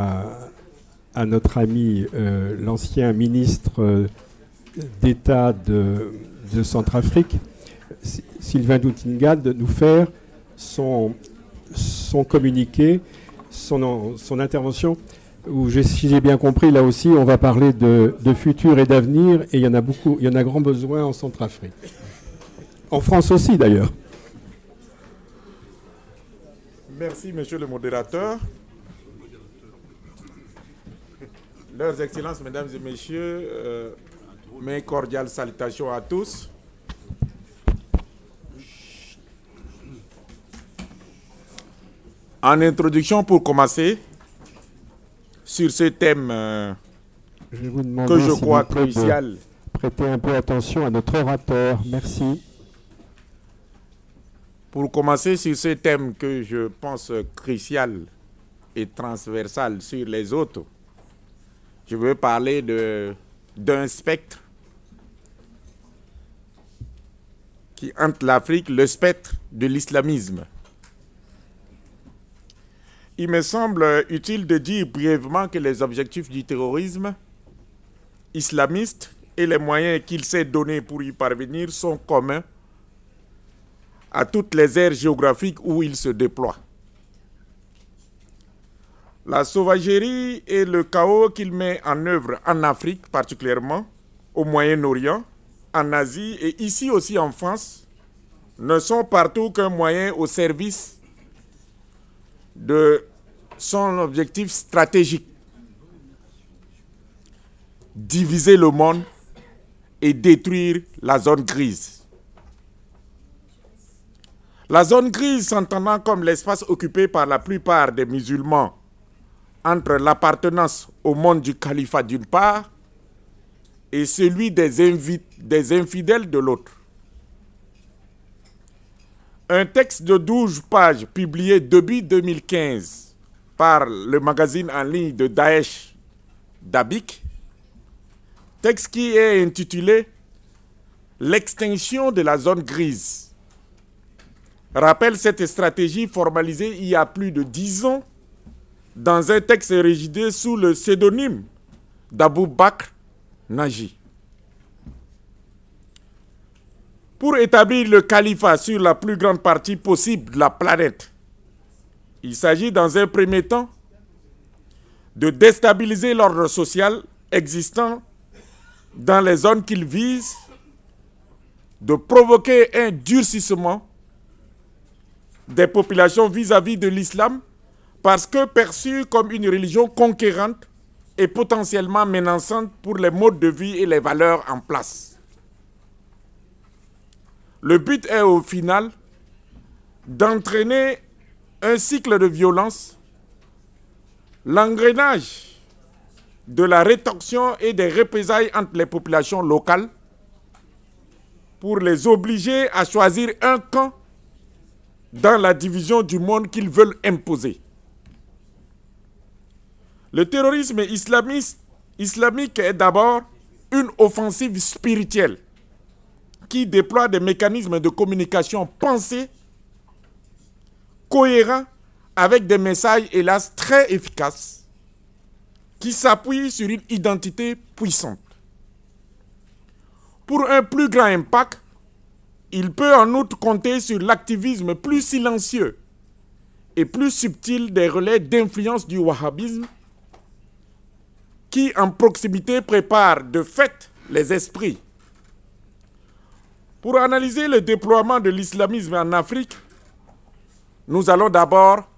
à notre ami l'ancien ministre d'État de Centrafrique, Sylvain Doutinga, de nous faire son communiqué, son intervention, où, si j'ai bien compris, là aussi, on va parler de futur et d'avenir, et il y en a beaucoup, il y en a grand besoin en Centrafrique. En France aussi, d'ailleurs. Merci, monsieur le modérateur. Leurs Excellences, Mesdames et Messieurs, mes cordiales salutations à tous. En introduction, pour commencer, sur ce thème que je crois crucial. Prêtez un peu attention à notre orateur. Merci. Pour commencer sur ce thème que je pense crucial et transversal sur les autres, je veux parler d'un spectre qui hante l'Afrique, le spectre de l'islamisme. Il me semble utile de dire brièvement que les objectifs du terrorisme islamiste et les moyens qu'il s'est donnés pour y parvenir sont communs à toutes les aires géographiques où il se déploie. La sauvagerie et le chaos qu'il met en œuvre en Afrique particulièrement, au Moyen-Orient, en Asie et ici aussi en France, ne sont partout qu'un moyen au service de son objectif stratégique: diviser le monde et détruire la zone grise. La zone grise s'entendant comme l'espace occupé par la plupart des musulmans entre l'appartenance au monde du califat d'une part et celui des infidèles de l'autre. Un texte de 12 pages publié début 2015 par le magazine en ligne de Daesh, Dabiq, texte qui est intitulé « L'extinction de la zone grise », rappelle cette stratégie formalisée il y a plus de 10 ans dans un texte rédigé sous le pseudonyme d'Abou Bakr Naji. Pour établir le califat sur la plus grande partie possible de la planète, il s'agit dans un premier temps de déstabiliser l'ordre social existant dans les zones qu'il vise, de provoquer un durcissement des populations vis-à-vis de l'islam parce que perçue comme une religion conquérante et potentiellement menaçante pour les modes de vie et les valeurs en place. Le but est au final d'entraîner un cycle de violence, l'engrenage de la rétorsion et des représailles entre les populations locales pour les obliger à choisir un camp dans la division du monde qu'ils veulent imposer. Le terrorisme islamique est d'abord une offensive spirituelle qui déploie des mécanismes de communication pensés, cohérents, avec des messages, hélas, très efficaces, qui s'appuient sur une identité puissante. Pour un plus grand impact, il peut en outre compter sur l'activisme plus silencieux et plus subtil des relais d'influence du wahhabisme qui, en proximité, prépare de fait les esprits. Pour analyser le déploiement de l'islamisme en Afrique, nous allons d'abord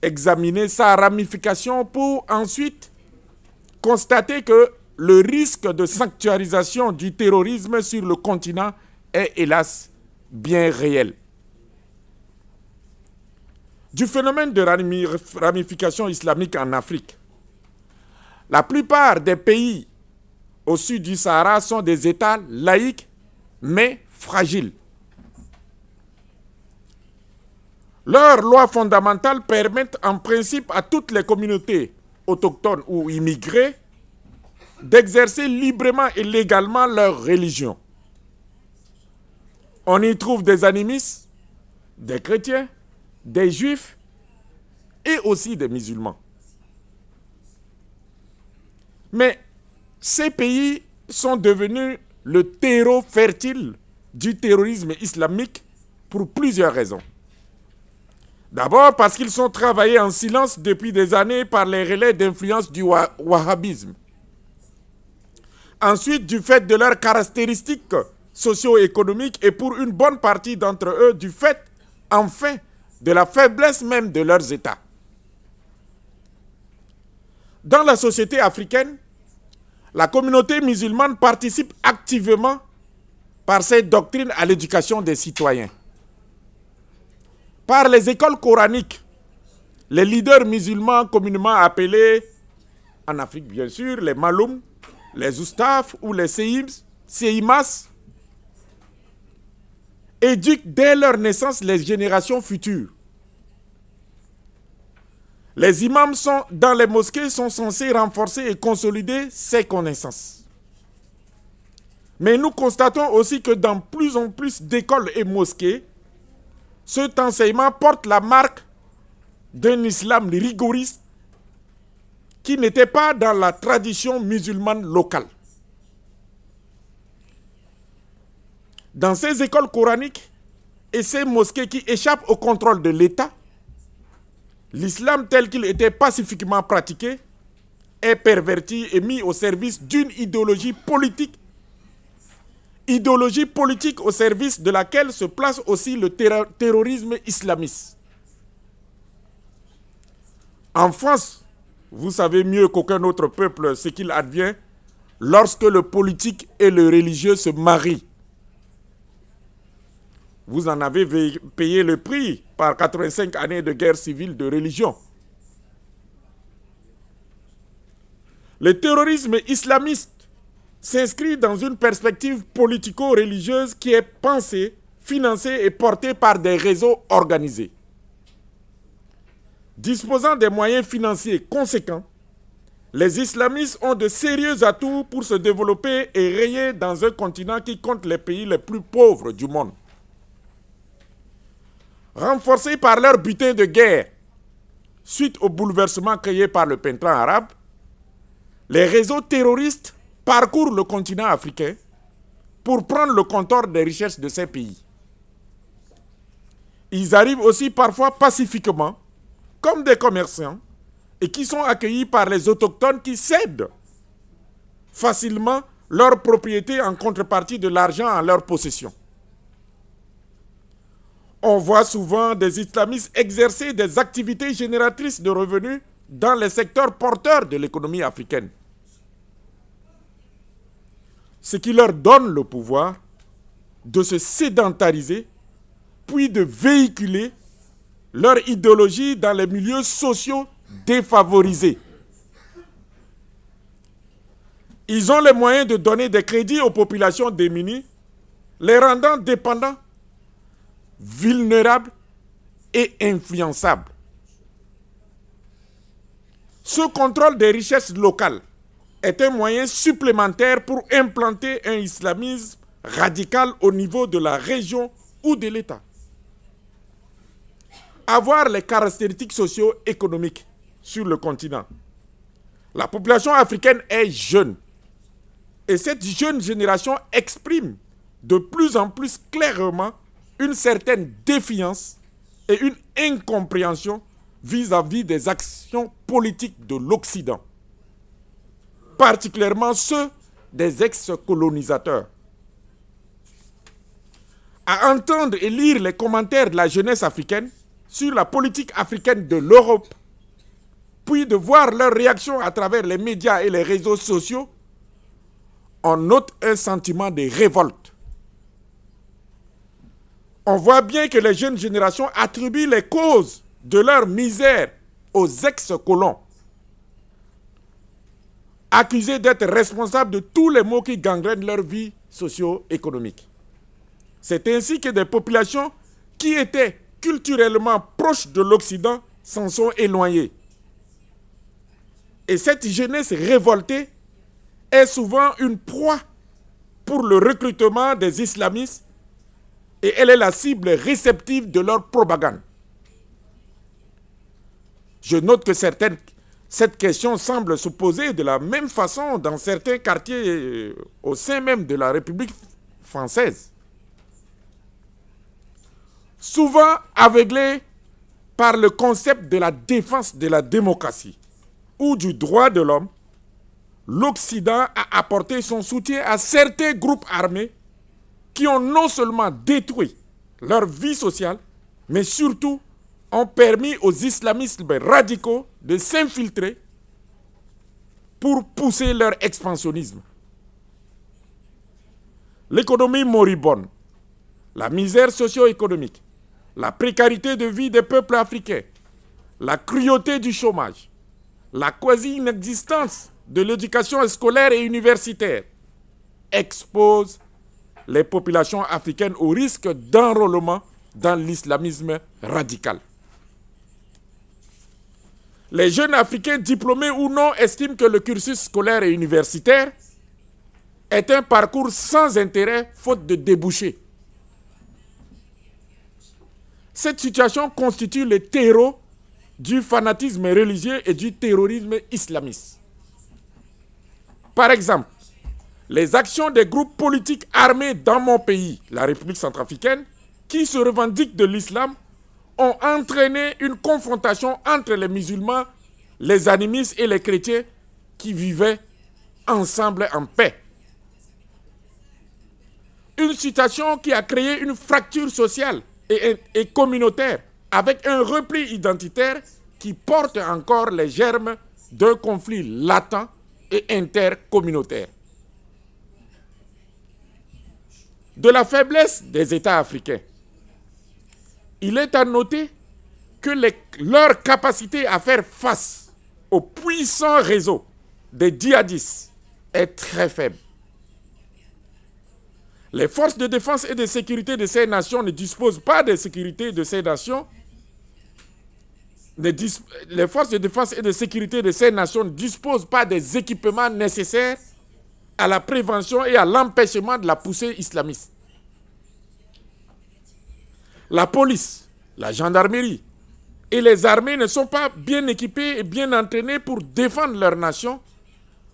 examiner sa ramification pour ensuite constater que le risque de sanctuarisation du terrorisme sur le continent est hélas bien réel. Du phénomène de ramification islamique en Afrique, la plupart des pays au sud du Sahara sont des États laïques mais fragiles. Leurs lois fondamentales permettent en principe à toutes les communautés autochtones ou immigrées d'exercer librement et légalement leur religion. On y trouve des animistes, des chrétiens, des juifs et aussi des musulmans. Mais ces pays sont devenus le terreau fertile du terrorisme islamique pour plusieurs raisons. D'abord parce qu'ils sont travaillés en silence depuis des années par les relais d'influence du wahhabisme. Ensuite, du fait de leurs caractéristiques socio-économiques et pour une bonne partie d'entre eux, du fait, enfin, de la faiblesse même de leurs États. Dans la société africaine, la communauté musulmane participe activement par cette doctrine à l'éducation des citoyens. Par les écoles coraniques, les leaders musulmans communément appelés, en Afrique bien sûr, les maloums, les oustafs ou les séimas, éduquent dès leur naissance les générations futures. Les imams dans les mosquées sont censés renforcer et consolider ces connaissances. Mais nous constatons aussi que dans plus en plus d'écoles et mosquées, cet enseignement porte la marque d'un islam rigoriste qui n'était pas dans la tradition musulmane locale. Dans ces écoles coraniques et ces mosquées qui échappent au contrôle de l'État, l'islam tel qu'il était pacifiquement pratiqué est perverti et mis au service d'une idéologie politique au service de laquelle se place aussi le terrorisme islamiste. En France, vous savez mieux qu'aucun autre peuple ce qu'il advient lorsque le politique et le religieux se marient. Vous en avez payé le prix par 85 années de guerre civile de religion. Le terrorisme islamiste s'inscrit dans une perspective politico-religieuse qui est pensée, financée et portée par des réseaux organisés. Disposant des moyens financiers conséquents, les islamistes ont de sérieux atouts pour se développer et régner dans un continent qui compte les pays les plus pauvres du monde. Renforcés par leur butin de guerre, suite au bouleversement créé par le printemps arabe, les réseaux terroristes parcourent le continent africain pour prendre le contrôle des richesses de ces pays. Ils arrivent aussi parfois pacifiquement, comme des commerçants, et qui sont accueillis par les autochtones qui cèdent facilement leurs propriétés en contrepartie de l'argent en leur possession. On voit souvent des islamistes exercer des activités génératrices de revenus dans les secteurs porteurs de l'économie africaine. Ce qui leur donne le pouvoir de se sédentariser, puis de véhiculer leur idéologie dans les milieux sociaux défavorisés. Ils ont les moyens de donner des crédits aux populations démunies, les rendant dépendants, vulnérables et influençables. Ce contrôle des richesses locales est un moyen supplémentaire pour implanter un islamisme radical au niveau de la région ou de l'État. Avoir les caractéristiques socio-économiques sur le continent. La population africaine est jeune et cette jeune génération exprime de plus en plus clairement une certaine défiance et une incompréhension vis-à-vis des actions politiques de l'Occident, particulièrement ceux des ex-colonisateurs. À entendre et lire les commentaires de la jeunesse africaine sur la politique africaine de l'Europe, puis de voir leurs réactions à travers les médias et les réseaux sociaux, on note un sentiment de révolte. On voit bien que les jeunes générations attribuent les causes de leur misère aux ex-colons, accusés d'être responsables de tous les maux qui gangrènent leur vie socio-économique. C'est ainsi que des populations qui étaient culturellement proches de l'Occident s'en sont éloignées. Et cette jeunesse révoltée est souvent une proie pour le recrutement des islamistes et elle est la cible réceptive de leur propagande. Je note que certaines Cette question semble se poser de la même façon dans certains quartiers au sein même de la République française. Souvent aveuglés par le concept de la défense de la démocratie ou du droit de l'homme, l'Occident a apporté son soutien à certains groupes armés qui ont non seulement détruit leur vie sociale, mais surtout ont permis aux islamistes radicaux de s'infiltrer pour pousser leur expansionnisme. L'économie moribonde, la misère socio-économique, la précarité de vie des peuples africains, la cruauté du chômage, la quasi-inexistence de l'éducation scolaire et universitaire exposent les populations africaines au risque d'enrôlement dans l'islamisme radical. Les jeunes Africains diplômés ou non estiment que le cursus scolaire et universitaire est un parcours sans intérêt faute de débouchés. Cette situation constitue le terreau du fanatisme religieux et du terrorisme islamiste. Par exemple, les actions des groupes politiques armés dans mon pays, la République centrafricaine, qui se revendiquent de l'islam, ont entraîné une confrontation entre les musulmans, les animistes et les chrétiens qui vivaient ensemble en paix. Une situation qui a créé une fracture sociale et communautaire avec un repli identitaire qui porte encore les germes d'un conflit latent et intercommunautaire. De la faiblesse des États africains, il est à noter que leur capacité à faire face au puissant réseau des djihadistes est très faible. Les forces de défense et de sécurité de ces nations ne disposent pas de sécurité de ces nations. Les forces de défense et de sécurité de ces nations ne disposent pas des équipements nécessaires à la prévention et à l'empêchement de la poussée islamiste. La police, la gendarmerie et les armées ne sont pas bien équipées et bien entraînées pour défendre leur nation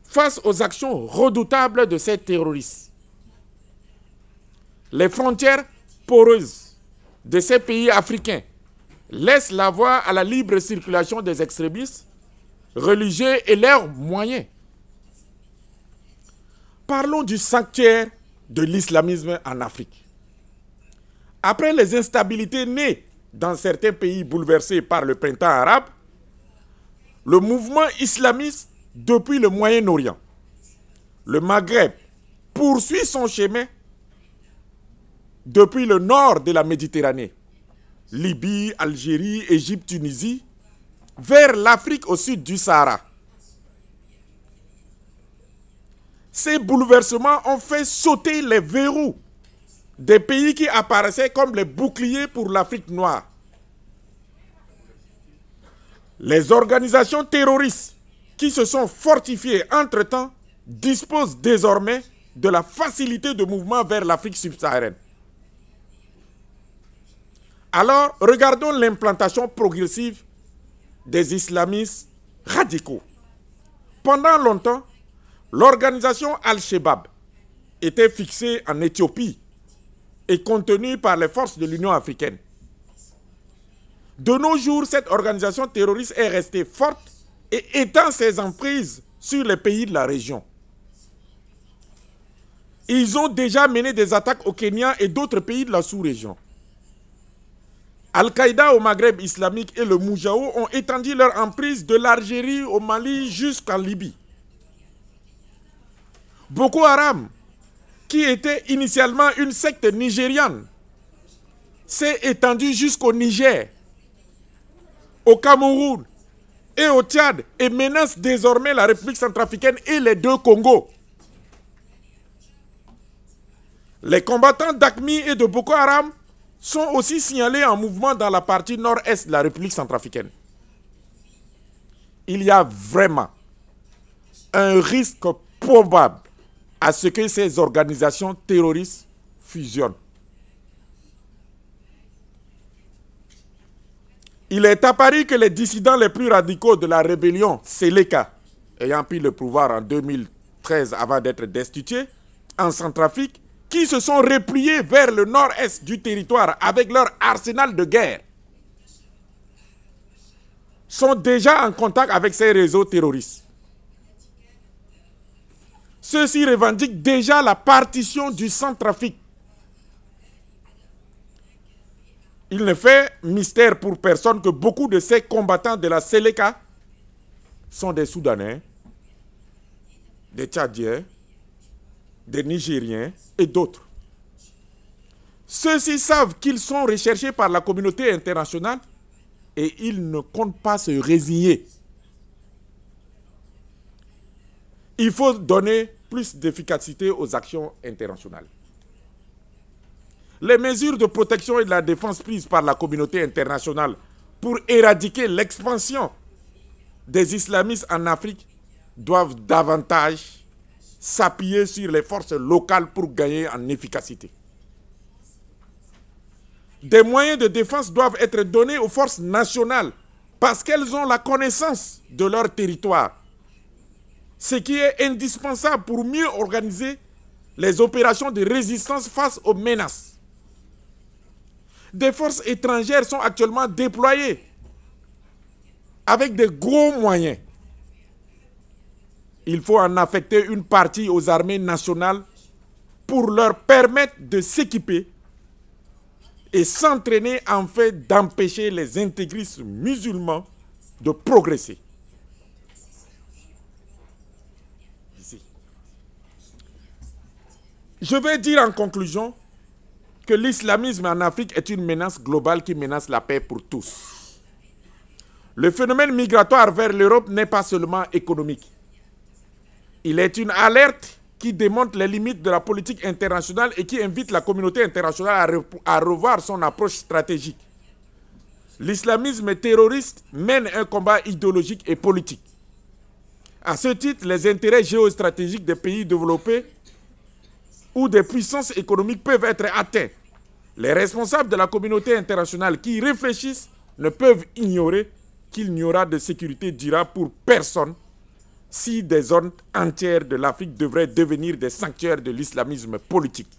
face aux actions redoutables de ces terroristes. Les frontières poreuses de ces pays africains laissent la voie à la libre circulation des extrémistes religieux et leurs moyens. Parlons du sanctuaire de l'islamisme en Afrique. Après les instabilités nées dans certains pays bouleversés par le printemps arabe, le mouvement islamiste depuis le Moyen-Orient, le Maghreb, poursuit son chemin depuis le nord de la Méditerranée, Libye, Algérie, Égypte, Tunisie, vers l'Afrique au sud du Sahara. Ces bouleversements ont fait sauter les verrous des pays qui apparaissaient comme les boucliers pour l'Afrique noire. Les organisations terroristes qui se sont fortifiées entre-temps disposent désormais de la facilité de mouvement vers l'Afrique subsaharienne. Alors, regardons l'implantation progressive des islamistes radicaux. Pendant longtemps, l'organisation Al-Shabaab était fixée en Éthiopie et contenue par les forces de l'Union africaine. De nos jours, cette organisation terroriste est restée forte et étend ses emprises sur les pays de la région. Ils ont déjà mené des attaques au Kenya et d'autres pays de la sous-région. Al-Qaïda au Maghreb islamique et le Moujao ont étendu leur emprise de l'Algérie au Mali jusqu'en Libye. Boko Haram, qui était initialement une secte nigériane, s'est étendu jusqu'au Niger, au Cameroun et au Tchad et menace désormais la République centrafricaine et les deux Congos. Les combattants d'AQMI et de Boko Haram sont aussi signalés en mouvement dans la partie nord-est de la République centrafricaine. Il y a vraiment un risque probable à ce que ces organisations terroristes fusionnent. Il est apparu que les dissidents les plus radicaux de la rébellion Séléka, ayant pris le pouvoir en 2013 avant d'être destitués, en Centrafrique, qui se sont repliés vers le nord-est du territoire avec leur arsenal de guerre, sont déjà en contact avec ces réseaux terroristes. Ceux-ci revendiquent déjà la partition du Centrafrique. Il ne fait mystère pour personne que beaucoup de ces combattants de la Séléka sont des Soudanais, des Tchadiens, des Nigériens et d'autres. Ceux-ci savent qu'ils sont recherchés par la communauté internationale et ils ne comptent pas se résigner. Il faut donner plus d'efficacité aux actions internationales. Les mesures de protection et de la défense prises par la communauté internationale pour éradiquer l'expansion des islamistes en Afrique doivent davantage s'appuyer sur les forces locales pour gagner en efficacité. Des moyens de défense doivent être donnés aux forces nationales parce qu'elles ont la connaissance de leur territoire, ce qui est indispensable pour mieux organiser les opérations de résistance face aux menaces. Des forces étrangères sont actuellement déployées avec de gros moyens. Il faut en affecter une partie aux armées nationales pour leur permettre de s'équiper et s'entraîner en fait d'empêcher les intégristes musulmans de progresser. Ici. Je vais dire en conclusion que l'islamisme en Afrique est une menace globale qui menace la paix pour tous. Le phénomène migratoire vers l'Europe n'est pas seulement économique. Il est une alerte qui démontre les limites de la politique internationale et qui invite la communauté internationale à revoir son approche stratégique. L'islamisme terroriste mène un combat idéologique et politique. À ce titre, les intérêts géostratégiques des pays développés où des puissances économiques peuvent être atteints. Les responsables de la communauté internationale qui réfléchissent ne peuvent ignorer qu'il n'y aura de sécurité durable pour personne si des zones entières de l'Afrique devraient devenir des sanctuaires de l'islamisme politique.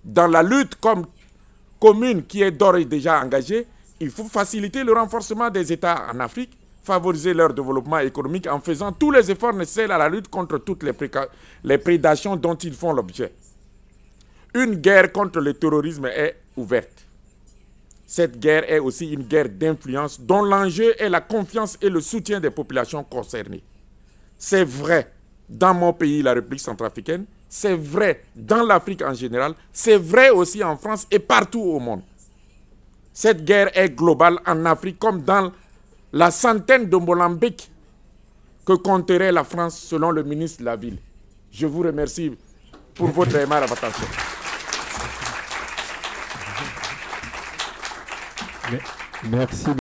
Dans la lutte commune qui est d'ores et déjà engagée, il faut faciliter le renforcement des États en Afrique, favoriser leur développement économique en faisant tous les efforts nécessaires à la lutte contre toutes les prédations dont ils font l'objet. Une guerre contre le terrorisme est ouverte. Cette guerre est aussi une guerre d'influence dont l'enjeu est la confiance et le soutien des populations concernées. C'est vrai dans mon pays, la République centrafricaine, c'est vrai dans l'Afrique en général, c'est vrai aussi en France et partout au monde. Cette guerre est globale en Afrique comme dans la centaine de Mozambique que compterait la France selon le ministre de la Ville. Je vous remercie pour votre aimable attention. Merci.